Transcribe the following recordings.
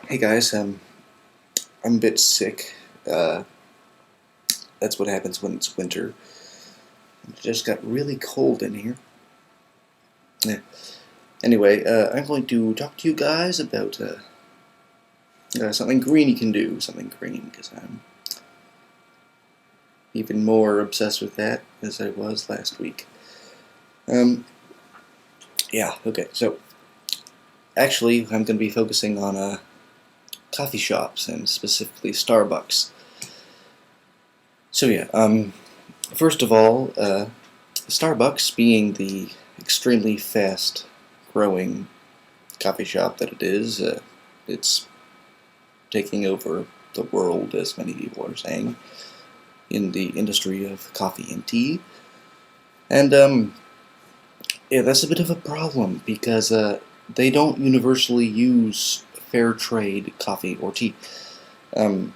Hey guys, I'm a bit sick. That's what happens when it's winter. It just got really cold in here. Yeah. Anyway, I'm going to talk to you guys about something green you can do. Something green, because I'm even more obsessed with that as I was last week. Um, yeah, okay, so actually, I'm going to be focusing on coffee shops and specifically Starbucks. So yeah, first of all, Starbucks, being the extremely fast-growing coffee shop that it is, it's taking over the world, as many people are saying, in the industry of coffee and tea. And yeah, that's a bit of a problem because they don't universally use fair trade coffee or tea. Um,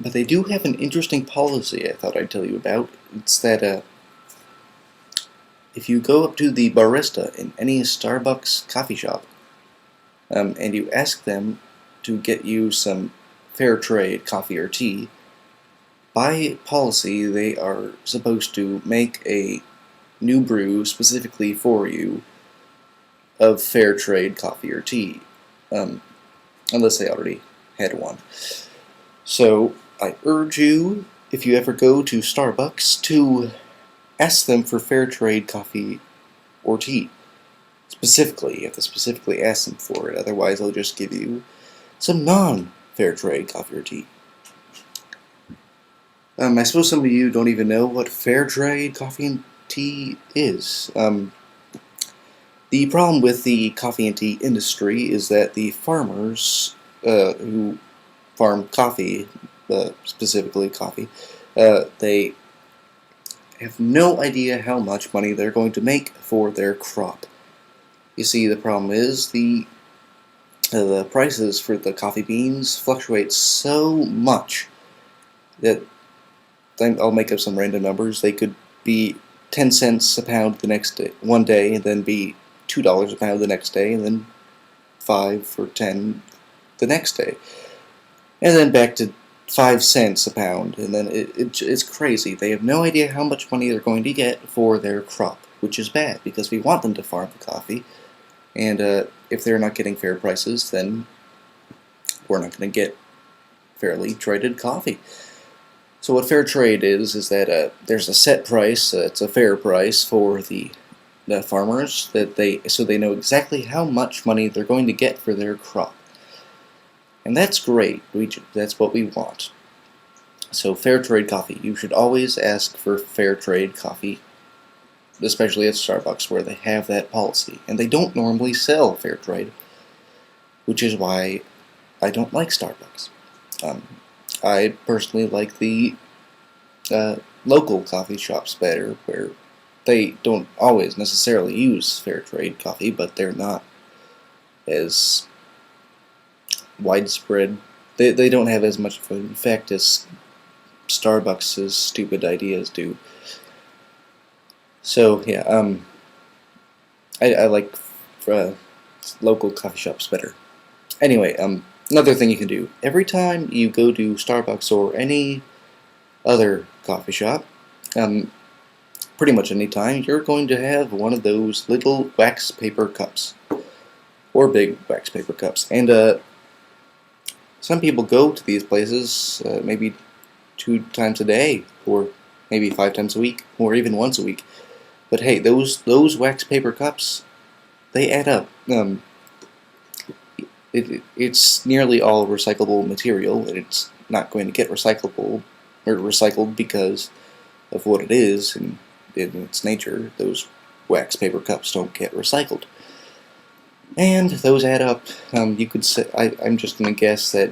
but they do have an interesting policy I thought I'd tell you about. It's that if you go up to the barista in any Starbucks coffee shop and you ask them to get you some fair trade coffee or tea, by policy they are supposed to make a new brew specifically for you of fair trade coffee or tea, um, unless they already had one. So I urge you, if you ever go to Starbucks, to ask them for fair trade coffee or tea. Specifically, you have to specifically ask them for it, otherwise they'll just give you some non-fair trade coffee or tea. I suppose some of you don't even know what fair trade coffee and tea is. The problem with the coffee and tea industry is that the farmers who farm coffee, specifically coffee, they have no idea how much money they're going to make for their crop. You see, the problem is the prices for the coffee beans fluctuate so much that I'll make up some random numbers. They could be 10 cents a pound the next day, one day, and then be $2 a pound the next day, and then 5 or 10 the next day, and then back to 5 cents a pound, and then it's crazy. They have no idea how much money they're going to get for their crop, which is bad because we want them to farm the coffee, and if they're not getting fair prices, then we're not going to get fairly traded coffee. So what fair trade is that there's a set price, it's a fair price for the farmers, so they know exactly how much money they're going to get for their crop. And that's great. That's what we want. So fair trade coffee. You should always ask for fair trade coffee, especially at Starbucks where they have that policy. And they don't normally sell fair trade, which is why I don't like Starbucks. I personally like the local coffee shops better, where they don't always necessarily use fair trade coffee, but they're not as widespread. They don't have as much of an effect as Starbucks' stupid ideas do. So yeah, I like local coffee shops better. Anyway, another thing you can do, every time you go to Starbucks or any other coffee shop, pretty much any time, you're going to have one of those little wax paper cups, or big wax paper cups, and some people go to these places maybe 2 times a day, or maybe 5 times a week, or even once a week. But hey, those wax paper cups, they add up. It's nearly all recyclable material, and it's not going to get recycled because of what it is and in its nature. Those wax paper cups don't get recycled. And those add up. You could say, I'm just going to guess that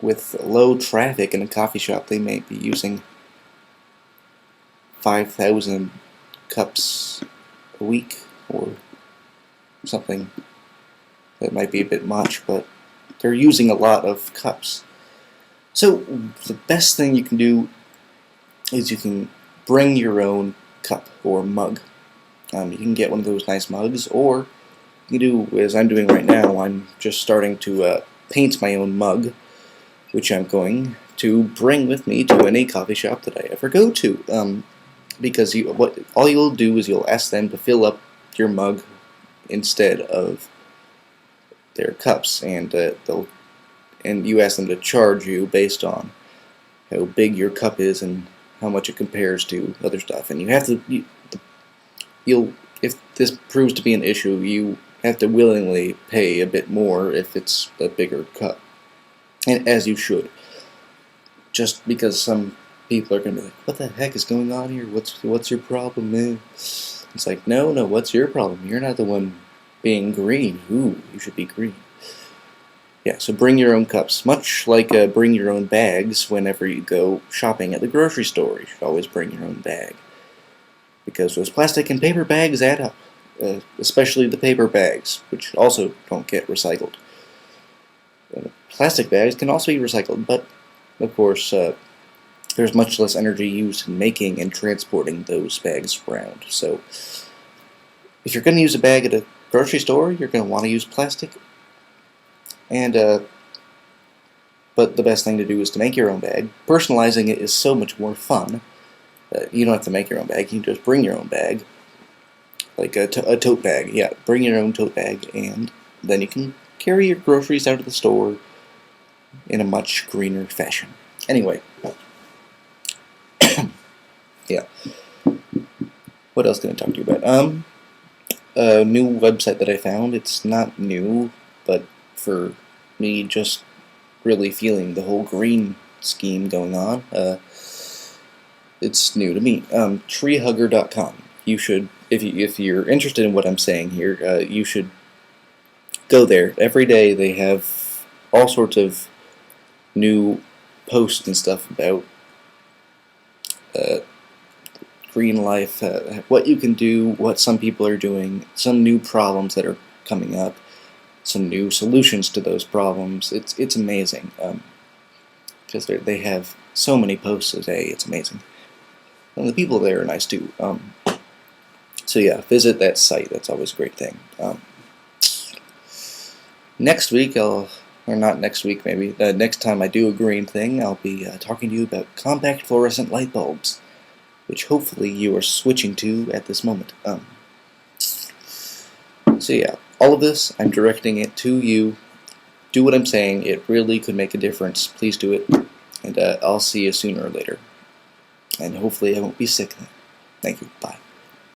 with low traffic in a coffee shop, they may be using 5,000 cups a week or something. That might be a bit much, but they're using a lot of cups. So the best thing you can do is you can bring your own cup or mug. You can get one of those nice mugs, or you can do as I'm doing right now. I'm just starting to paint my own mug, which I'm going to bring with me to any coffee shop that I ever go to. Because all you'll do is you'll ask them to fill up your mug instead of their cups, and you ask them to charge you based on how big your cup is and how much it compares to other stuff. And you have to if this proves to be an issue, you have to willingly pay a bit more if it's a bigger cup, and as you should. Just because some people are going to be like, what the heck is going on here? What's your problem, man? It's like, no, what's your problem? You're not the one being green. Ooh, you should be green. Yeah, so bring your own cups. Much like bring your own bags whenever you go shopping at the grocery store. You should always bring your own bag. Because those plastic and paper bags add up. Especially the paper bags, which also don't get recycled. Plastic bags can also be recycled, but of course, there's much less energy used in making and transporting those bags around. So, if you're going to use a bag at a grocery store, you're going to want to use plastic. And but the best thing to do is to make your own bag. Personalizing it is so much more fun. You don't have to make your own bag. You can just bring your own bag, like a tote bag. Yeah, bring your own tote bag, and then you can carry your groceries out of the store in a much greener fashion. Anyway, yeah. What else can I talk to you about? A new website that I found. It's not new, but for me just really feeling the whole green scheme going on, it's new to me. Treehugger.com. You should, if you're interested in what I'm saying here, you should go there. Every day they have all sorts of new posts and stuff about green life, what you can do, what some people are doing, some new problems that are coming up, some new solutions to those problems. It's amazing. Just they have so many posts a day. It's amazing, and the people there are nice too. So yeah, visit that site. That's always a great thing. Next week, or not next week, maybe next time I do a green thing, I'll be talking to you about compact fluorescent light bulbs, which hopefully you are switching to at this moment. So yeah, all of this, I'm directing it to you. Do what I'm saying. It really could make a difference. Please do it. And I'll see you sooner or later. And hopefully I won't be sick then. Thank you. Bye.